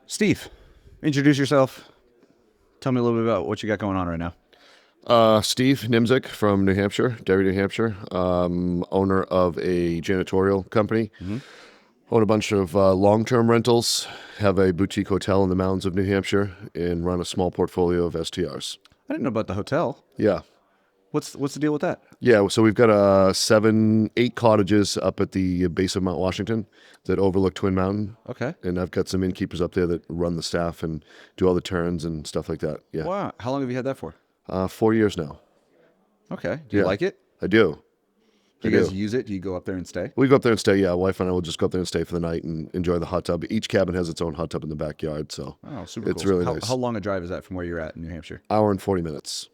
Steve, introduce yourself. Tell me a little bit about what you got going on right now. Steve Niemaszyk from New Hampshire, Derry, New Hampshire, owner of a janitorial company. Own a bunch of long-term rentals, have a boutique hotel in the mountains of New Hampshire, and run a small portfolio of STRs. I didn't know about the hotel. Yeah. What's the deal with that? Yeah, so we've got 8 cottages up at the base of Mount Washington that overlook Twin Mountain. Okay. And I've got some innkeepers up there that run the staff and do all the turns and stuff like that. Yeah. Wow. How long have you had that for? 4 years now. Okay. Do you Yeah. like it? I do. Do I you guys do. use it? Do you go up there and stay? We go up there and stay. Yeah, wife and I will just go up there and stay for the night and enjoy the hot tub. Each cabin has its own hot tub in the backyard, so Oh, super it's cool. really how, nice. How long a drive is that from where you're at in New Hampshire? Hour and 40 minutes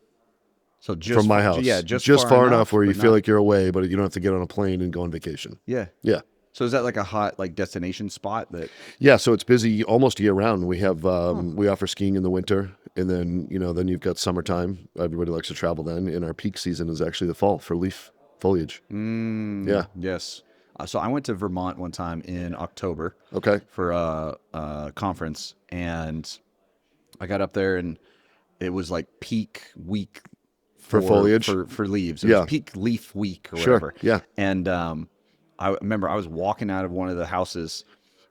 So just from my house. Yeah, just just far enough where you but feel not- like you're away, but you don't have to get on a plane and go on vacation. Yeah. Yeah. So is that like a hot destination spot that? Yeah, so it's busy almost year round. We have we offer skiing in the winter, and then then you've got summertime. Everybody likes to travel then, and our peak season is actually the fall for leaf foliage. Yeah. Yes. So I went to Vermont one time in October. Okay. For a conference, and I got up there, and it was like peak week For foliage? for leaves. It Yeah. was peak leaf week or Sure. whatever. Yeah. And I remember I was walking out of one of the houses,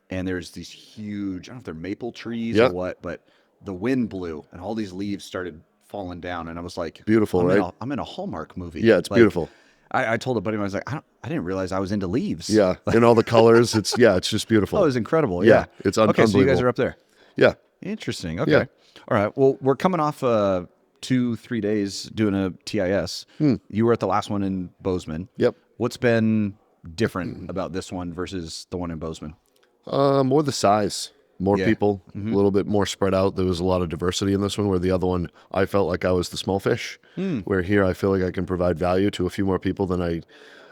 and there's these huge, I don't know if they're maple trees Yeah. or what, but the wind blew, and all these leaves started falling down, and I was like, Beautiful, right? I'm in a Hallmark movie. Yeah, it's Like, beautiful. I told a buddy, I was like, I didn't realize I was into leaves. Yeah, and all the colors. It's just beautiful. Oh, it was incredible. Yeah, Yeah. it's Okay, so you guys unbelievable. are up there. Yeah. Interesting. Okay. Yeah. All right. Well, we're coming off 2-3 days doing a TIS. You were at the last one in Bozeman. Yep. What's been different about this one versus the one in Bozeman? More the size, more Yeah. people, a little bit more spread out. There was a lot of diversity in this one, where the other one, I felt like I was the small fish, where here I feel like I can provide value to a few more people than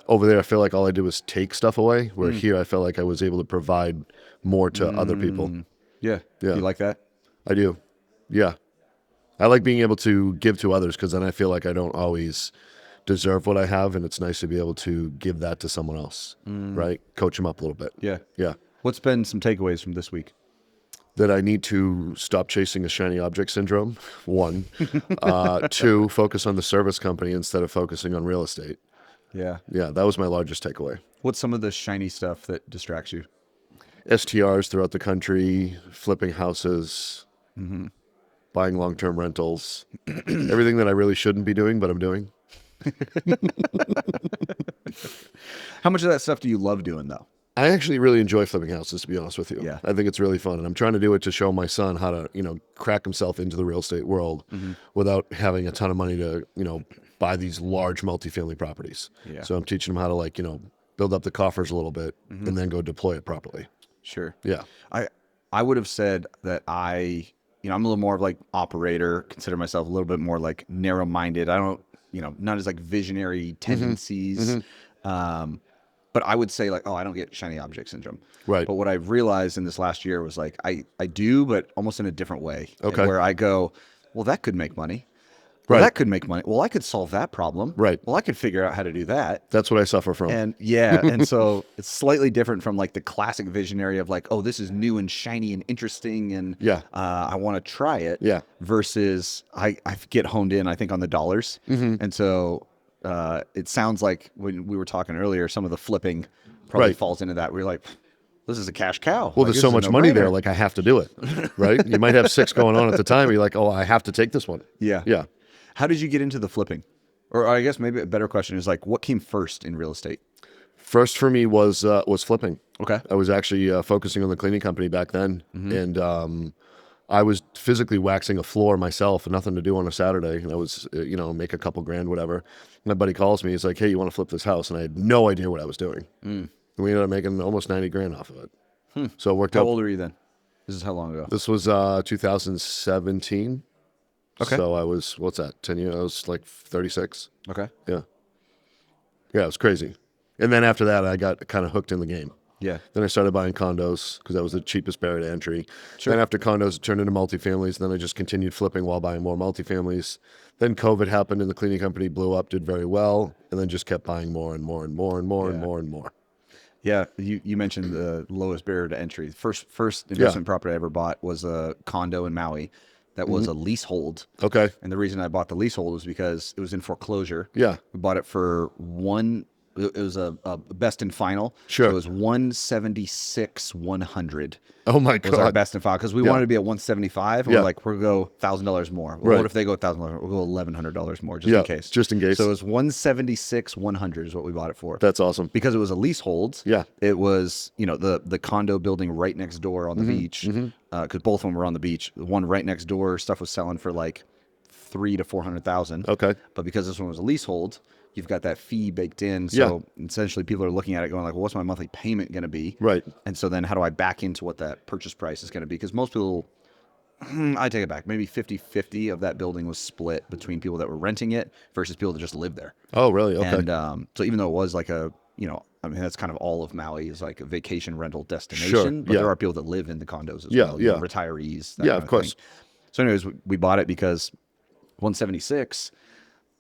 over there. I feel like all I did was take stuff away, where here I felt like I was able to provide more to other people. Yeah. Yeah. You like that? I do. Yeah. I like being able to give to others, because then I feel like I don't always deserve what I have, and it's nice to be able to give that to someone else, right? Coach them up a little bit. Yeah. Yeah. What's been some takeaways from this week? That I need to stop chasing a shiny object syndrome, 1. 2, focus on the service company instead of focusing on real estate. Yeah. Yeah, that was my largest takeaway. What's some of the shiny stuff that distracts you? STRs throughout the country, flipping houses, buying long-term rentals, everything that I really shouldn't be doing, but I'm doing. How much of that stuff do you love doing, though? I actually really enjoy flipping houses, to be honest with you. Yeah. I think it's really fun. And I'm trying to do it to show my son how to, crack himself into the real estate world without having a ton of money to, buy these large multifamily properties. Yeah. So I'm teaching him how to, build up the coffers a little bit and then go deploy it properly. Sure. Yeah. I would have said that I'm a little more of like operator, consider myself a little bit more like narrow-minded. I don't, not as like visionary tendencies. But I would say like, oh, I don't get shiny object syndrome. Right. But what I've realized in this last year was like, I do, but almost in a different way. Okay. Where I go, well, that could make money. Well, Right. that could make money. Well, I could solve that problem. Right. Well, I could figure out how to do that. That's what I suffer from. And yeah, and so it's slightly different from like the classic visionary of like, oh, this is new and shiny and interesting, and Yeah. I want to try it. Yeah. Versus I get honed in, I think, on the dollars, and so it sounds like when we were talking earlier, some of the flipping probably Right. falls into that. We're like, this is a cash cow. Well, Like, there's this so is a much money there, no-brainer. like I have to do it, right? You might have 6 going on at the time. And you're like, oh, I have to take this one. Yeah. Yeah. How did you get into the flipping? Or I guess maybe a better question is like, what came first in real estate? First for me was flipping. Okay. I was actually focusing on the cleaning company back then, and I was physically waxing a floor myself, and nothing to do on a Saturday. And I was, make a couple grand, whatever. My buddy calls me. He's like, "Hey, you want to flip this house?" And I had no idea what I was doing. And we ended up making almost 90 grand off of it. So it worked How out. old are you then? This is how long ago? This was 2017. Okay. So I was, what's that? 10 years. I was like 36. Okay. Yeah. Yeah, it was crazy. And then after that, I got kind of hooked in the game. Yeah. Then I started buying condos because that was the cheapest barrier to entry. Then after condos, it turned into multifamilies. Then I just continued flipping while buying more multifamilies. Then COVID happened and the cleaning company blew up, did very well, and then just kept buying more and more and more and more and Yeah. more and more. Yeah, you mentioned the lowest barrier to entry. First Yeah. investment property I ever bought was a condo in Maui that was a leasehold. Okay. And the reason I bought the leasehold was because it was in foreclosure. Yeah. We bought it for one. It was a best and final. So it Sure. was 176 100 Oh my was our God. best and final because we Yeah. wanted to be at 175. And Yeah. we're like, we'll go $1,000 more. Well, Right. what if they go $1,000? We'll go $1,100 more just Yeah. in case. Just in case. So it was 176 100 is what we bought it for That's awesome. because it was a leasehold. Yeah. It was, the condo building right next door on the beach, because both of them were on the beach. The one right next door, stuff was selling for like 300 to 400,000. Okay. But because this one was a leasehold, you've got that fee baked in. So essentially, people are looking at it going like, well, what's my monthly payment going to be? Right. And so then how do I back into what that purchase price is going to be? Because most people, I take it back, maybe 50-50 of that building was split between people that were renting it versus people that just lived there. Oh, really? Okay. And so even though it was like that's kind of all of Maui is like a vacation rental destination, but yeah. there are people that live in the condos as Yeah, well. yeah. Retirees. That Yeah, kind of course. thing. So anyways, we bought it because 176,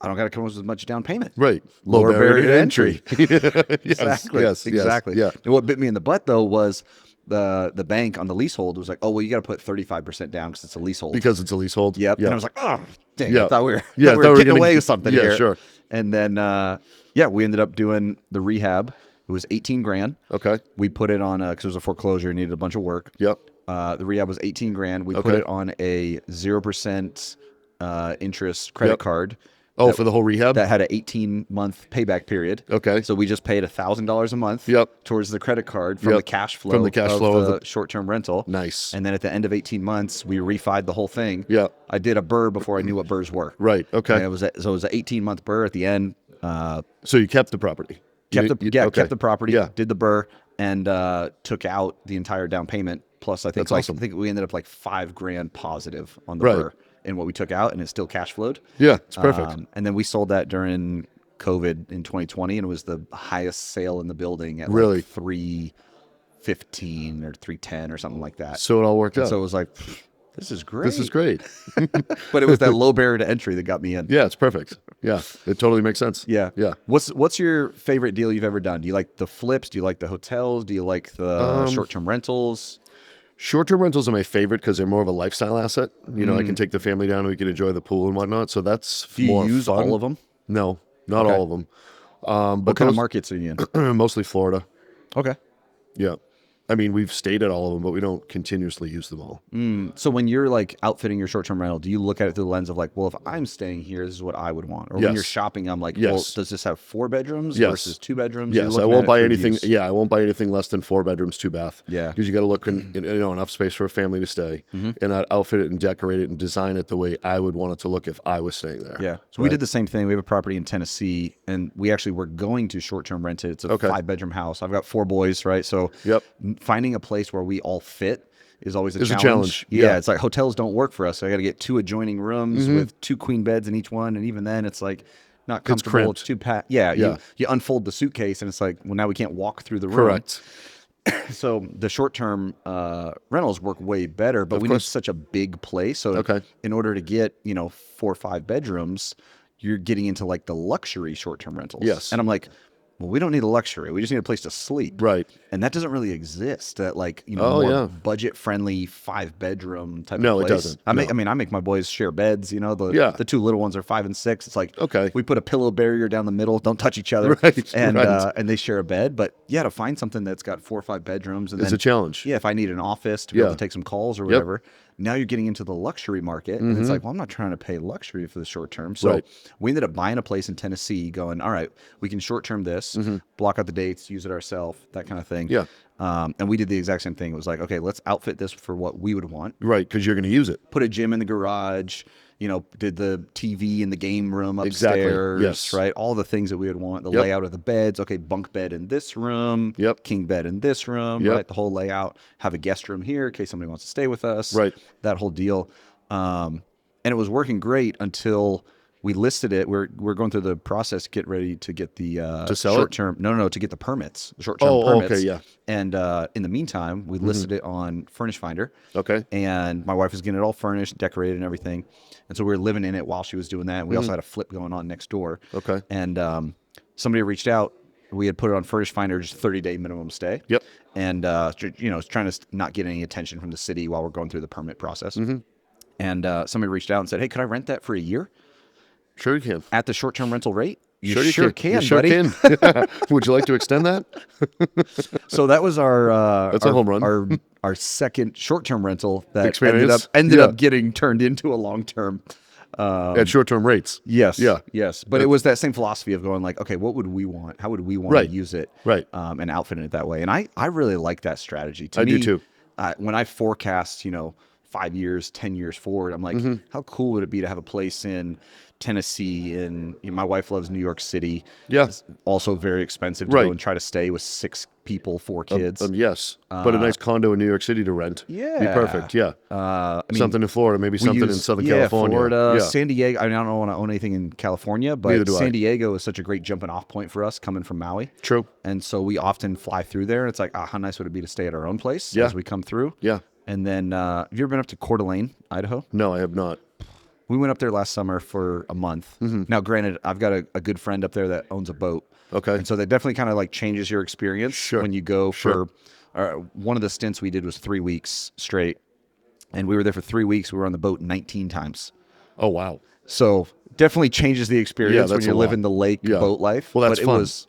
I don't got to come up with much down payment. Right. Lower barrier to entry. Yes. Exactly. Yes. Exactly. Yes. And what bit me in the butt though was the bank on the leasehold was like, oh, well, you got to put 35% down because it's a leasehold. Because it's a leasehold. Yep. Yeah. And I was like, oh, dang, Yeah. I thought we were, Yeah, thought we thought were we were getting gonna- away with something yeah, here. sure. And then, we ended up doing the rehab. It was 18 grand. Okay. We put it on because it was a foreclosure, needed a bunch of work. Yep. The rehab was 18 grand. We put Okay. it on a 0% interest credit Yep. card. Oh, for the whole rehab? That had an 18-month payback period. Okay. So we just paid $1,000 a month Yep. towards the credit card from Yep. the cash flow From the cash flow of the short-term rental. Nice. And then at the end of 18 months, we refied the whole thing. Yep. I did a burr before I knew what burrs were. Right. Okay. And it was an 18-month burr at the end. So you kept the property? Kept Okay. the property. Yeah. Did the burr and took out the entire down payment. Plus, I think That's awesome. I think we ended up like $5,000 positive on the Right. burr in what we took out, and it still cash flowed. Yeah, it's perfect. And then we sold that during COVID in 2020, and it was the highest sale in the building at Really? like 315 or 310 or something like that. So it all worked out. So it was like, this is great. This is great. But it was that low barrier to entry that got me in. Yeah, it's perfect. Yeah, it totally makes sense. Yeah. Yeah. What's your favorite deal you've ever done? Do you like the flips? Do you like the hotels? Do you like the short-term rentals? Short-term rentals are my favorite because they're more of a lifestyle asset. You know, I can take the family down and we can enjoy the pool and whatnot. So that's Do you more use fun. all of them? No, not Okay. all of them. What But kind of those- markets are you in? mostly Florida. Okay. Yeah. I mean, we've stayed at all of them, but we don't continuously use them all. So when you're like outfitting your short-term rental, do you look at it through the lens of like, well, if I'm staying here, this is what I would want? Or when Yes. you're shopping, I'm like, well, Yes. does this have 4 bedrooms Yes. versus 2 bedrooms? You're Yes, I looking won't at it buy through anything. use. Yeah, I won't buy anything less than 4 bedrooms, 2 bath. Yeah. Because you got to look in, enough space for a family to stay, and I'd outfit it and decorate it and design it the way I would want it to look if I was staying there. Yeah. So we did the same thing. We have a property in Tennessee, and we actually were going to short-term rent it. It's a Okay. 5-bedroom house. I've got 4 boys, right? So Yep. finding a place where we all fit is always a It's a challenge. challenge. Yeah. Yeah. It's like hotels don't work for us. So I got to get 2 adjoining rooms with 2 queen beds in each one. And even then, it's like not comfortable. cramped. It's too packed. Yeah. Yeah. You unfold the suitcase, and it's like, well, now we can't walk through the room. Correct. So the short-term rentals work way better, but we need such a big place. So Okay. in order to get 4 or 5 bedrooms, you're getting into like the luxury short-term rentals. Yes. And I'm like, well, we don't need a luxury. We just need a place to sleep. Right. And that doesn't really exist. That like Oh, more yeah. budget-friendly 5-bedroom type No, of it place. doesn't. I No. make my boys share beds. Yeah. The 2 little ones are 5 and 6. It's like Okay. we put a pillow barrier down the middle. Don't touch each other. Right, And right. and they share a bed. But yeah, to find something that's got 4 or 5 bedrooms and It's then a challenge. yeah, if I need an office to be able Yeah. to take some calls or whatever, now you're getting into the luxury market. And it's like, well, I'm not trying to pay luxury for the short term. So Right. we ended up buying a place in Tennessee going, all right, we can short term this, block out the dates, use it ourselves, that kind of thing. Yeah. And we did the exact same thing. It was like, okay, let's outfit this for what we would want. Right, because you're going to use it. Put a gym in the garage, did the TV in the game room Exactly. upstairs, Yes. right? All the things that we would want, the Yep. layout of the beds. Okay, bunk bed in this room, Yep. king bed in this room, Yep. right? The whole layout. Have a guest room here in case somebody wants to stay with us, Right. That whole deal. And it was working great until we listed it. We're going through the process, get ready to get the To sell it? short term. No, to get the permits, the short term Oh, permits. okay, yeah. And in the meantime, we listed it on Furnish Finder. Okay. And my wife was getting it all furnished, decorated, and everything. And so we were living in it while she was doing that. We also had a flip going on next door. Okay. And somebody reached out We had put it on Furnish Finder, just 30-day minimum stay. Yep. And, trying to not get any attention from the city while we're going through the permit process. And somebody reached out and said, hey, could I rent that for a year Sure you can. at the short-term rental rate? You You can, You sure buddy. can. Would you like to extend that? So that was our That's a home run. our second short-term rental that Experience. ended Yeah. up getting turned into a long-term. At short-term rates. Yes. Yeah. Yes. But it was that same philosophy of going like, okay, what would we want? How would we want Right. to use it? Right. And outfit it that way. And I really like that strategy. To I me, do too. When I forecast, 5 years, 10 years forward, I'm like, how cool would it be to have a place in Tennessee? And my wife loves New York City. Yeah. It's also very expensive to Right. go and try to stay with 6 people, 4 kids. Yes. But a nice condo in New York City to rent. yeah. Be perfect. Yeah. Something in Florida, maybe We something in use- Southern yeah, California. Florida, Yeah. San Diego. I mean, I don't want to own anything in California, Neither but do I. San Diego is such a great jumping off point for us coming from Maui. True. And so we often fly through there. And it's like, how nice would it be to stay at our own place Yeah. as we come through? Yeah. And then, have you ever been up to Coeur d'Alene, Idaho? No, I have not. We went up there last summer for a month. Now, granted, I've got a good friend up there that owns a boat. Okay. And so that definitely kind of like changes your experience Sure. when you go Sure. for one of the stints we did was 3 weeks straight. And we were there for 3 weeks. We were on the boat 19 times. Oh, wow. So definitely changes the experience when that's you're a lot. living the lake Yeah. boat life. Well, that's but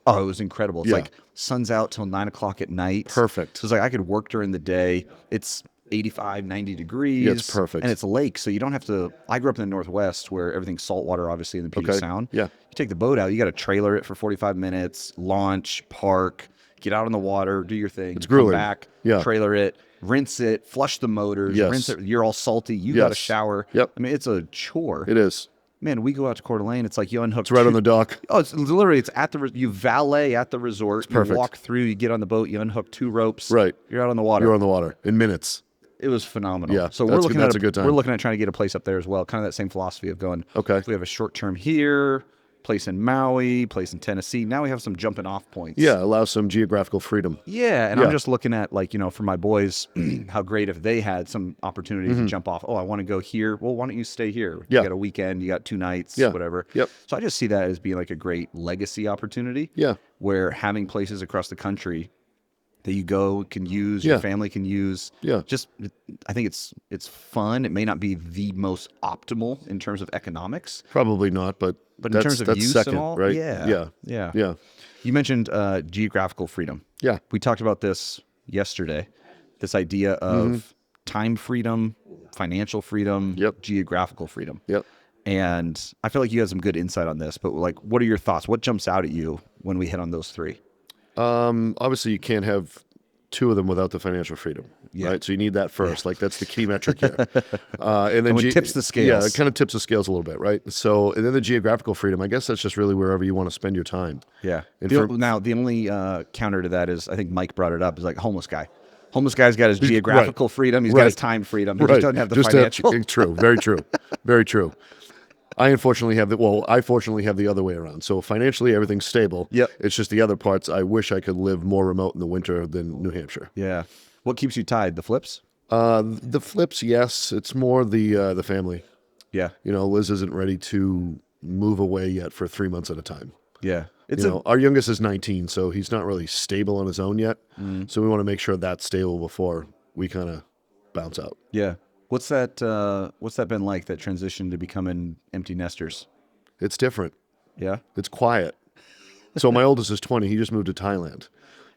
fun. it was incredible. It's Yeah. like sun's out till 9 o'clock at night. Perfect. So it's like I could work during the day. It's 85, 90 degrees. Yeah, it's perfect. And it's a lake. So you don't have to, I grew up in the Northwest where everything's saltwater, obviously in the Puget Okay. Sound. Yeah. You take the boat out, you got to trailer it for 45 minutes, launch, park, get out on the water, do your thing. It's grueling. Come back, Yeah. trailer it, rinse it, flush the motors, Yes. rinse it. You're all salty. You got to Yes. shower. Yep. I mean, it's a chore. It is. Man, we go out to Coeur d'Alene. It's like you unhook. It's right on the dock. Oh, it's literally it's at the you valet at the resort. You perfect. walk through. You get on the boat. You unhook 2 ropes. Right. You're out on the water. You're on the water in minutes. It was phenomenal. Yeah, So that's a good time. We're looking at trying to get a place up there as well. Kind of that same philosophy of going. Okay. If we have a short term here, place in Maui, place in Tennessee. Now we have some jumping off points. Yeah, allow some geographical freedom. Yeah, and Yeah. I'm just looking at for my boys, how great if they had some opportunity to jump off. Oh, I want to go here. Well, why don't you stay here? Yeah. You got a weekend, you got 2 nights, Yeah. whatever. Yep. So I just see that as being like a great legacy opportunity. Yeah. Where having places across the country that you can use, Yeah. your family can use. Yeah. Just, I think it's fun. It may not be the most optimal in terms of economics, Probably not, but but in that's, terms of that's use second, and all, right? yeah, Yeah. yeah. Yeah. You mentioned geographical freedom. Yeah. We talked about this yesterday. This idea of time freedom, financial freedom, Yep. geographical freedom. Yep. And I feel like you had some good insight on this, but like, what are your thoughts? What jumps out at you when we hit on those 3? Obviously, you can't have 2 of them without the financial freedom, right? So you need that first. Like that's the key metric here. And then it tips the scales. Yeah, it kind of tips the scales a little bit, right? So and then the geographical freedom. I guess that's just really wherever you want to spend your time. Yeah. And Now, the only counter to that is, I think Mike brought it up, is like homeless guy. Homeless guy's got his geographical freedom. He's got his time freedom. He just doesn't have the financial. True. Very true. Very true. I fortunately have the other way around. So financially, everything's stable. Yep. It's just the other parts. I wish I could live more remote in the winter than New Hampshire. Yeah. What keeps you tied? The flips? The flips, yes. It's more the family. Yeah. Liz isn't ready to move away yet for 3 months at a time. Yeah. Our youngest is 19, so he's not really stable on his own yet. So we want to make sure that's stable before we kind of bounce out. Yeah. What's that been like, that transition to becoming empty nesters? It's different. Yeah. It's quiet. So my oldest is 20. He just moved to Thailand,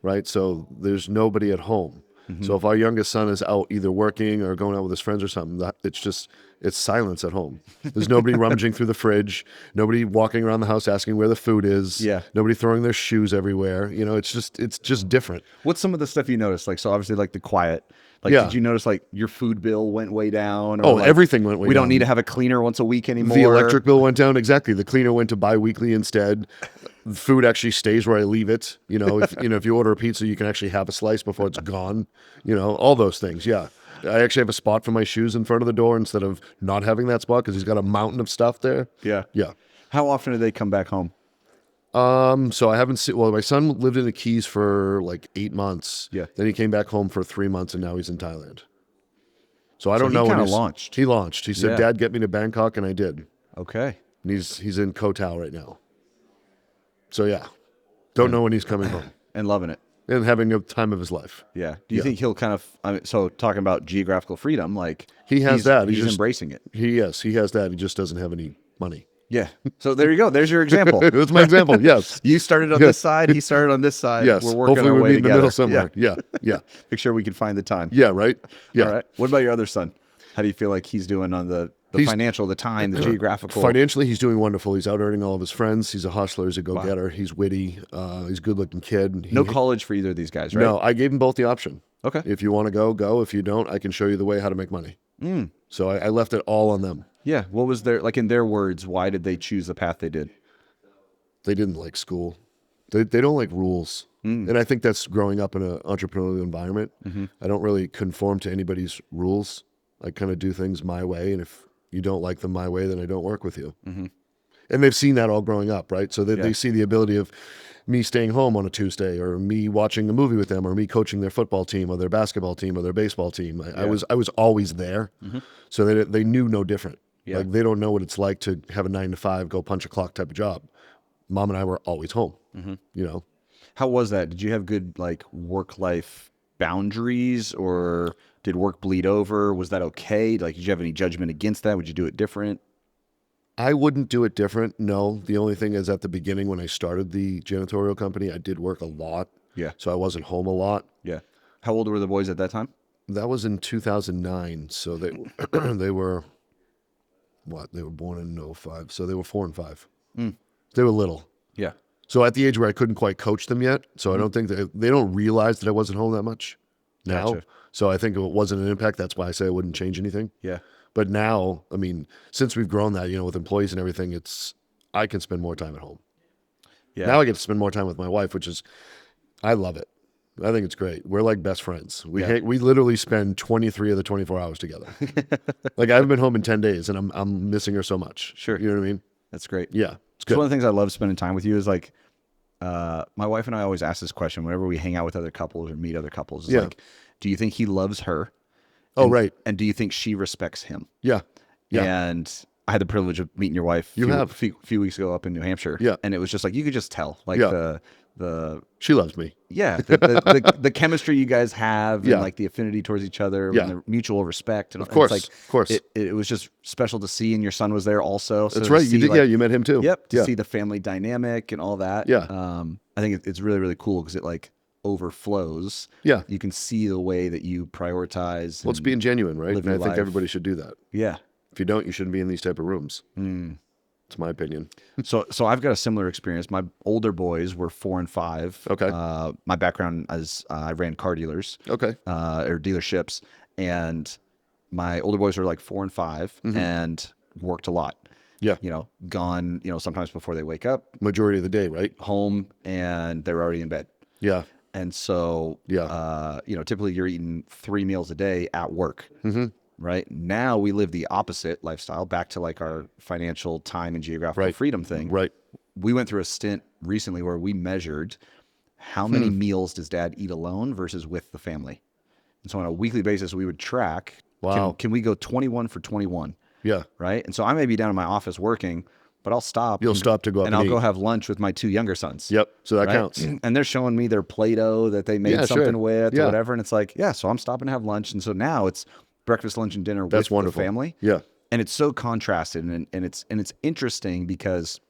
right? So there's nobody at home. So if our youngest son is out either working or going out with his friends or something, it's silence at home. There's nobody rummaging through the fridge, nobody walking around the house asking where the food is. Yeah. Nobody throwing their shoes everywhere. It's just different. What's some of the stuff you noticed? Like, so obviously like the quiet. Like, Yeah. did you notice like your food bill went way down? Or Oh, like, everything went way we down. don't need to have a cleaner once a week anymore. The electric bill went down. Exactly. The cleaner went to bi-weekly instead. The food actually stays where I leave it. If you order a pizza, you can actually have a slice before it's gone. All those things. Yeah. I actually have a spot for my shoes in front of the door instead of not having that spot because he's got a mountain of stuff there. Yeah. Yeah. How often do they come back home? So I haven't seen, my son lived in the Keys for like 8 months. Yeah. Then he came back home for 3 months and now he's in Thailand. So I don't he know. kinda when he's- launched. He launched. He said, Yeah. Dad, get me to Bangkok. And I did. Okay. And he's in Koh Tao right now. So yeah. Don't know when he's coming home. And loving it. And having a time of his life. Yeah. Do you think he'll kind of, I mean, so talking about geographical freedom, like He has he's, that. He's He just- embracing it. He has that. He just doesn't have any money. Yeah. So there you go. There's your example. That's my example. Yes. You started on this side. He started on this side. Yes. We're working Hopefully our we'll way meet in the together. middle somewhere. Yeah. Yeah. Make sure we can find the time. Yeah. Right. Yeah. All right. What about your other son? How do you feel like he's doing on the financial, the time, the geographical? Financially, he's doing wonderful. He's out earning all of his friends. He's a hustler. He's a go-getter. He's witty. He's a good-looking kid. No college for either of these guys, right? No, I gave him both the option. Okay. If you want to go, go. If you don't, I can show you the way how to make money. So I left it all on them. Yeah. What was their, like in their words, why did they choose the path they did? They didn't like school. They don't like rules. And I think that's growing up in an entrepreneurial environment. I don't really conform to anybody's rules. I kind of do things my way. And if you don't like them my way, then I don't work with you. And they've seen that all growing up, right? So they see the ability of me staying home on a Tuesday, or me watching a movie with them, or me coaching their football team or their basketball team or their baseball team. I was always there. So they knew no different. Like they don't know what it's like to have a 9 to 5, go punch a clock type of job. Mom and I were always home, you know? How was that? Did you have good like work-life boundaries, or did work bleed over? Was that okay? Like, did you have any judgment against that? Would you do it different? I wouldn't do it different. No. The only thing is at the beginning when I started the janitorial company, I did work a lot. Yeah. So I wasn't home a lot. Yeah. How old were the boys at that time? That was in 2009. So they they were what? They were born in 05. So they were 4 and 5. They were little. Yeah. So at the age where I couldn't quite coach them yet. So I don't think they don't realize that I wasn't home that much now. Gotcha. So I think it wasn't an impact. That's why I say I wouldn't change anything. Yeah. But now, I mean, since we've grown that, with employees and everything, I can spend more time at home. Yeah. Now I get to spend more time with my wife, which is, I love it. I think it's great. We're like best friends. We literally spend 23 of the 24 hours together. Like I haven't been home in 10 days and I'm missing her so much. Sure. You know what I mean? That's great. Yeah. It's So good. one of the things I love spending time with you is like, my wife and I always ask this question whenever we hang out with other couples or meet other couples. It's like, do you think he loves her? Oh, right. And do you think she respects him? Yeah. Yeah. And I had the privilege of meeting your wife a few weeks ago up in New Hampshire. Yeah. And it was just like, you could just tell like She loves me. the chemistry you guys have Yeah. and like the affinity towards each other Yeah. and the mutual respect. And Of course. it's like, Of course. It was just special to see. And your son was there also. So That's to right. You see, did. like, You met him too. Yep. To Yeah. see the family dynamic and all that. Yeah. I think it's really, really cool because it like overflows. Yeah. You can see the way that you prioritize. Well, it's and- being genuine, right? live And I your think life. everybody should do that. Yeah. If you don't, you shouldn't be in these type of rooms. It's my opinion. So I've got a similar experience. My older boys were 4 and 5. Okay. My background is I ran car dealers. Okay. Or dealerships, and my older boys were like 4 and 5 and worked a lot. Yeah. Gone, sometimes before they wake up, Majority of the day, right? home, and they're already in bed. Yeah. And so, typically you're eating 3 meals a day at work. Right now we live the opposite lifestyle, back to like our financial time and geographical freedom thing. Right. We went through a stint recently where we measured how many meals does dad eat alone versus with the family. And so on a weekly basis, we would track, Wow. can we go 21 for 21? Yeah. Right. And so I may be down in my office working, but I'll stop. You'll stop to go up and and I'll go eat. have lunch with my 2 younger sons. Yep. So that Right? counts. And they're showing me their Play-Doh that they made Yeah, something sure. with or Yeah. whatever. And it's like, so I'm stopping to have lunch. And so now it's breakfast, lunch, and dinner That's with wonderful. the family. Yeah. And it's so contrasted and it's interesting because,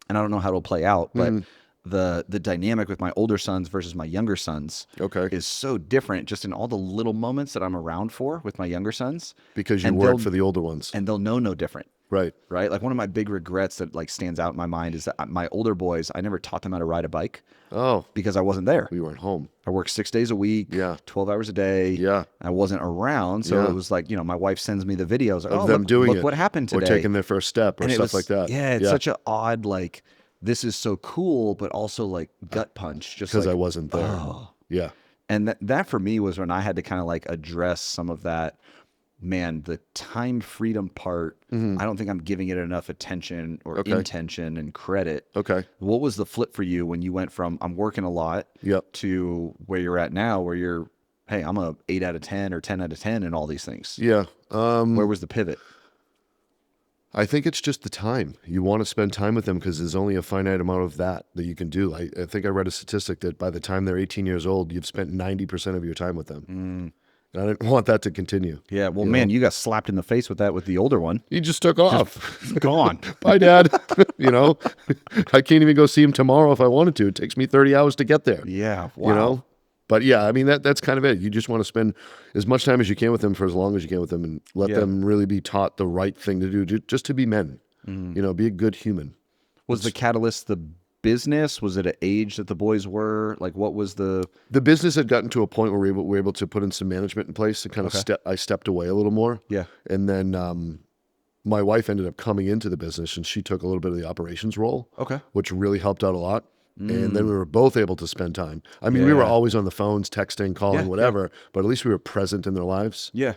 and I don't know how it'll play out, but the dynamic with my older sons versus my younger sons Okay. is so different just in all the little moments that I'm around for with my younger sons. Because you And work they'll- for the older ones. And they'll know no different. Right. Right. Like one of my big regrets that like stands out in my mind is that my older boys, I never taught them how to ride a bike Oh, because I wasn't there. we weren't home. I worked 6 days a week, Yeah. 12 hours a day. Yeah. I wasn't around. So Yeah. it was like, my wife sends me the videos like, Of them doing look it. what happened Or today. taking their first step or And it stuff was- like that. Yeah. It's such an odd, like, this is so cool, but also like gut punch. Just Because like, I wasn't there. oh. Yeah. And that for me was when I had to kind of like address some of that, man, the time freedom part. I don't think I'm giving it enough attention or intention and credit. Okay. What was the flip for you when you went from I'm working a lot Yep. to where you're at now, where you're, hey, I'm a 8 out of 10 or 10 out of 10 in all these things? Yeah. Where was the pivot? I think it's just the time. You want to spend time with them because there's only a finite amount of that you can do. I think I read a statistic that by the time they're 18 years old, you've spent 90% of your time with them. And I didn't want that to continue. Yeah. Well, man, you got slapped in the face with that with the older one. He just took off. Gone. Bye, Dad. I can't even go see him tomorrow if I wanted to. It takes me 30 hours to get there. Yeah. Wow. But yeah, I mean, that's kind of it. You just want to spend as much time as you can with them for as long as you can with them and let them really be taught the right thing to do, just to be men, be a good human. Was the catalyst the business? Was it an age that the boys were? Like, what was the business had gotten to a point where we were able to put in some management in place and kind of I stepped away a little more. Yeah. And then my wife ended up coming into the business and she took a little bit of the operations role. Okay. Which really helped out a lot. And then we were both able to spend time. I mean, we were always on the phones, texting, calling, whatever, but at least we were present in their lives. Yeah.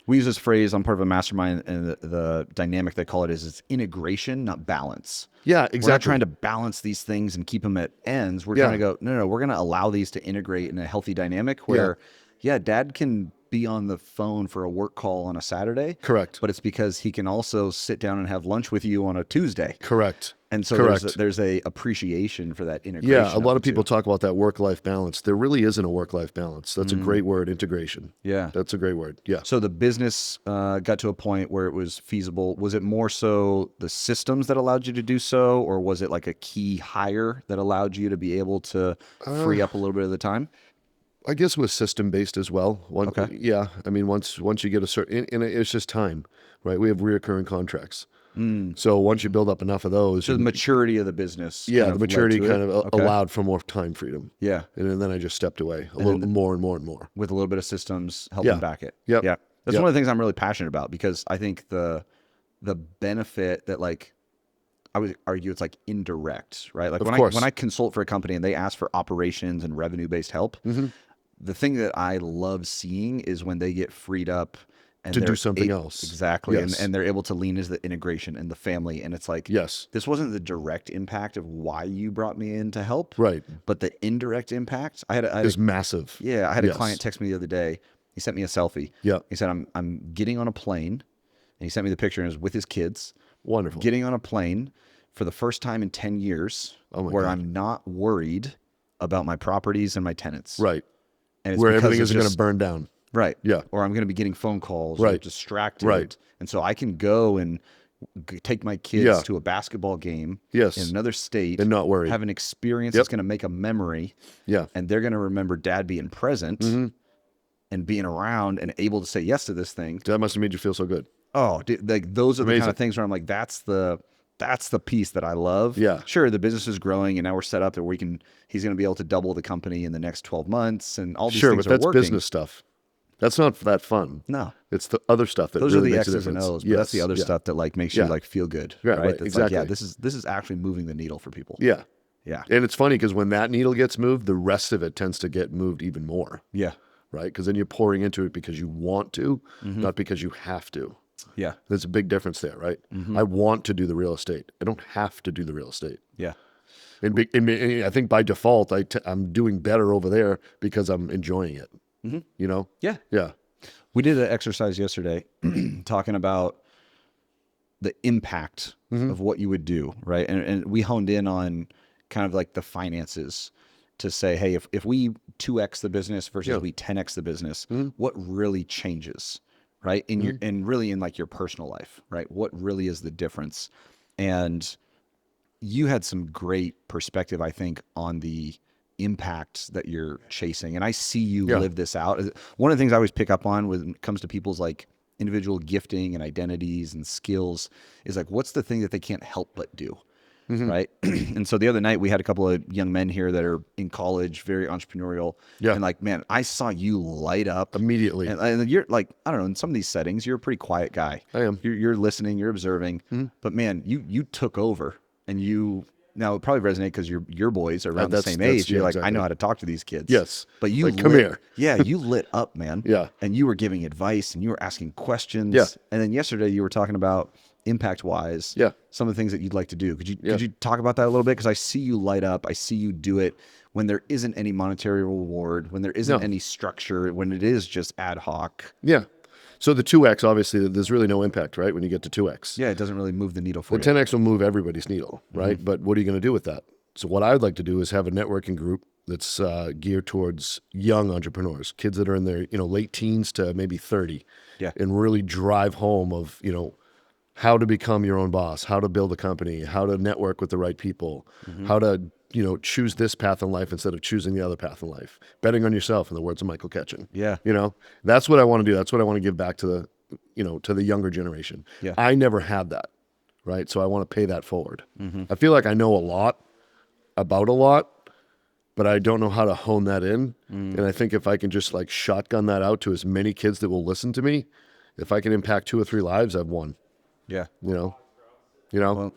We use this phrase, I'm part of a mastermind, and the dynamic they call it is it's integration, not balance. Yeah, exactly. We're not trying to balance these things and keep them at ends. We're trying to go, no, we're going to allow these to integrate in a healthy dynamic where, dad can be on the phone for a work call on a Saturday. Correct. But it's because he can also sit down and have lunch with you on a Tuesday. Correct. And so there's a appreciation for that integration. Yeah, a lot of people talk about that work-life balance. There really isn't a work-life balance. That's a great word, integration. Yeah. That's a great word. Yeah. So the business got to a point where it was feasible. Was it more so the systems that allowed you to do so, or was it like a key hire that allowed you to be able to free up a little bit of the time? I guess it was system-based as well. Okay. Yeah. I mean, once you get a certain, and it's just time, right? We have reoccurring contracts. So once you build up enough of those, So the maturity of the business. the maturity kind of allowed for more time freedom. Yeah. And then I just stepped away a little more and more and more. With a little bit of systems helping back it. Yep. Yeah. That's one of the things I'm really passionate about, because I think the benefit that, like, I would argue it's like indirect, right? Like when I consult for a company and they ask for operations and revenue-based help, the thing that I love seeing is when they get freed up and to do something else. Exactly. Yes. And they're able to lean into the integration and the family. And it's like, this wasn't the direct impact of why you brought me in to help. Right. But the indirect impact, is massive. Yeah. I had a client text me the other day. He sent me a selfie. Yeah. He said, I'm getting on a plane. And he sent me the picture and it was with his kids. Wonderful. Getting on a plane for the first time in 10 years where I'm not worried about my properties and my tenants. Right. And it's where everything isn't going to burn down. Right. Yeah. Or I'm going to be getting phone calls. Right. Or distracted. Right. And so I can go and take my kids to a basketball game in another state and not worry. Have an experience that's going to make a memory. Yeah. And they're going to remember dad being present and being around and able to say yes to this thing. That must have made you feel so good. Oh, dude, like those are the kind of things where I'm like, that's the piece that I love. Yeah. Sure, the business is growing and now we're set up that he's going to be able to double the company in the next 12 months and all these things but that's working. business stuff. That's not that fun. No. It's the other stuff that those really are the makes X's a and difference. O's, but that's the other stuff that like makes you like feel good. Right. That's exactly. like, this is actually moving the needle for people. Yeah. Yeah. And it's funny because when that needle gets moved, the rest of it tends to get moved even more. Yeah. Right? Because then you're pouring into it because you want to, not because you have to. Yeah. There's a big difference there, right? I want to do the real estate. I don't have to do the real estate. Yeah. And I think by default, I'm doing better over there because I'm enjoying it. You know? Yeah. Yeah. We did an exercise yesterday talking about the impact of what you would do, right? And we honed in on kind of like the finances to say, hey, if we 2x the business versus we 10x the business, what really changes, right? In your and really in like your personal life, right? What really is the difference? And you had some great perspective, I think, on the impact that you're chasing. And I see you live this out. One of the things I always pick up on when it comes to people's like individual gifting and identities and skills is like, what's the thing that they can't help but do? Right. And so the other night we had a couple of young men here that are in college, very entrepreneurial. Yeah. And like, man, I saw you light up Immediately. And you're like, I don't know, in some of these settings, you're a pretty quiet guy. I am. You're listening, you're observing, but man, you took over and now it probably resonate because your boys are around the same age. You're like, I know how to talk to these kids. Yes. But you come here. Yeah. You lit up, man. Yeah. And you were giving advice and you were asking questions. Yeah. And then yesterday you were talking about impact wise, some of the things that you'd like to do. Could you talk about that a little bit? Because I see you light up. I see you do it when there isn't any monetary reward, when there isn't any structure, when it is just ad hoc. Yeah. So the 2x, obviously, there's really no impact, right? When you get to 2x. Yeah, it doesn't really move the needle for The you. 10x will move everybody's needle, right? But what are you going to do with that? So what I would like to do is have a networking group that's geared towards young entrepreneurs, kids that are in their late teens to maybe 30, Yeah. and really drive home of how to become your own boss, how to build a company, how to network with the right people, how to choose this path in life instead of choosing the other path in life. Betting on yourself, in the words of Michael Ketchen. Yeah. That's what I want to do. That's what I want to give back to the younger generation. Yeah. I never had that, right? So I want to pay that forward. I feel like I know a lot about a lot, but I don't know how to hone that in. And I think if I can just like shotgun that out to as many kids that will listen to me, if I can impact 2 or 3 lives, I've won. Yeah. Well, Well,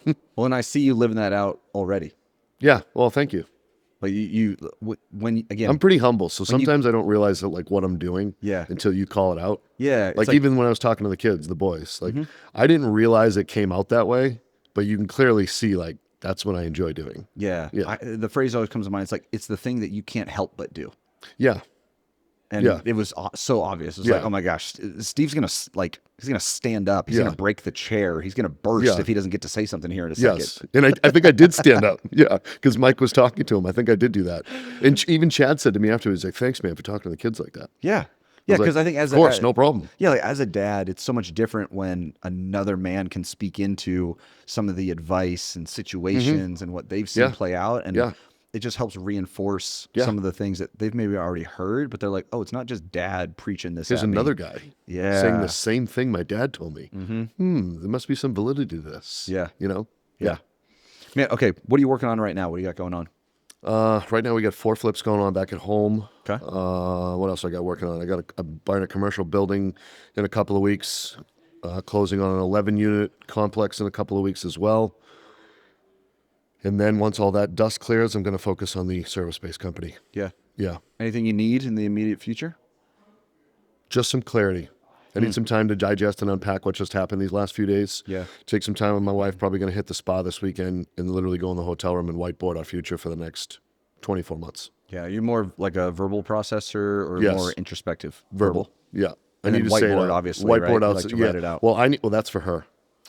and I see you living that out already. yeah. Well, thank you. Like when again, I'm pretty humble, so sometimes I don't realize that like what I'm doing Yeah. until you call it out. yeah, it's Like even when I was talking to the kids, the boys, like I didn't realize it came out that way, but you can clearly see like that's what I enjoy doing. yeah, Yeah. the phrase always comes to mind. It's like it's the thing that you can't help but do. Yeah. And Yeah. it was so obvious. It was Yeah. like, oh my gosh, Steve's gonna he's gonna stand up. He's Yeah. gonna break the chair. He's gonna burst Yeah. if he doesn't get to say something here in a second. Yes. And I think I did stand up. Yeah. Because Mike was talking to him. I think I did do that. And even Chad said to me afterwards, he's like, thanks, man, for talking to the kids like that. Yeah, yeah. was like, Because I think as Of course, no problem. yeah, like as a dad, it's so much different when another man can speak into some of the advice and situations and what they've seen Yeah. play out, and Yeah. it just helps reinforce Yeah. some of the things that they've maybe already heard, but they're like, oh, it's not just dad preaching this. There's at me. another guy Yeah. saying the same thing my dad told me. There must be some validity to this. Yeah. Yeah. Man, okay, what are you working on right now? What do you got going on? Right now we got 4 flips going on back at home. Okay. What else I got working on? I got buying a commercial building in a couple of weeks, closing on an 11-unit complex in a couple of weeks as well. And then once all that dust clears, I'm going to focus on the service-based company. Yeah. Yeah. Anything you need in the immediate future? Just some clarity. I need some time to digest and unpack what just happened these last few days. Yeah. Take some time with my wife, probably going to hit the spa this weekend and literally go in the hotel room and whiteboard our future for the next 24 months. Yeah. You're more of like a verbal processor or Yes. more introspective? Verbal. Yeah. I And need then to say whiteboard, it out. obviously, right? Whiteboard You out. like to yeah. write it out. Well, that's for her.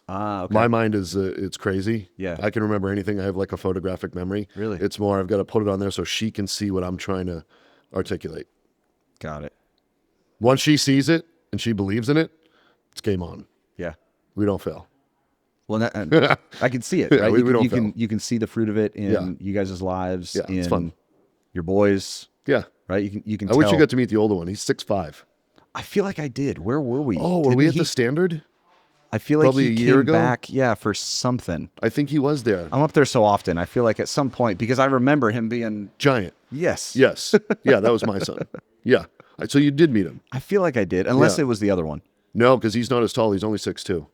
Ah, okay. My mind is, it's crazy. Yeah. I can remember anything. I have like a photographic memory. Really? It's more, I've got to put it on there so she can see what I'm trying to articulate. Got it. Once she sees it and she believes in it, it's game on. Yeah. We don't fail. Well, and I can see it, Yeah, right? we you don't can fail. you can see the fruit of it in Yeah. you guys' lives, Yeah, in it's fun. your boys, Yeah. right? You can I tell. wish you got to meet the older one. He's 6'5". I feel like I did. Where were we? Oh, were Didn't we at he- the Standard? I feel like probably he a year came ago? back, yeah, for something. I think he was there. I'm up there so often. I feel like at some point, because I remember him being Giant. yes. Yes. Yeah, that was my son. Yeah. So you did meet him. I feel like I did, unless Yeah. it was the other one. No, because he's not as tall. He's only 6'2".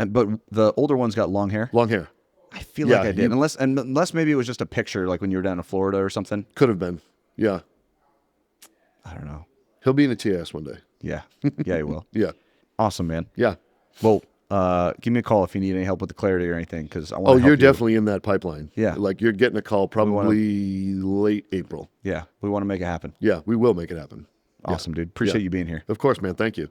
But the older one's got long hair. Long hair. I feel Yeah, like I did, unless maybe it was just a picture, like when you were down in Florida or something. Could have been. Yeah. I don't know. He'll be in a TIS one day. Yeah, yeah, he will. Yeah. Awesome, man. Yeah. Well, give me a call if you need any help with the clarity or anything, because I want. Oh, to you're definitely in that pipeline. Yeah. Like you're getting a call probably late April. Yeah, we want to make it happen. Yeah, we will make it happen. Awesome, dude. Appreciate Yeah. you being here. Of course, man. Thank you.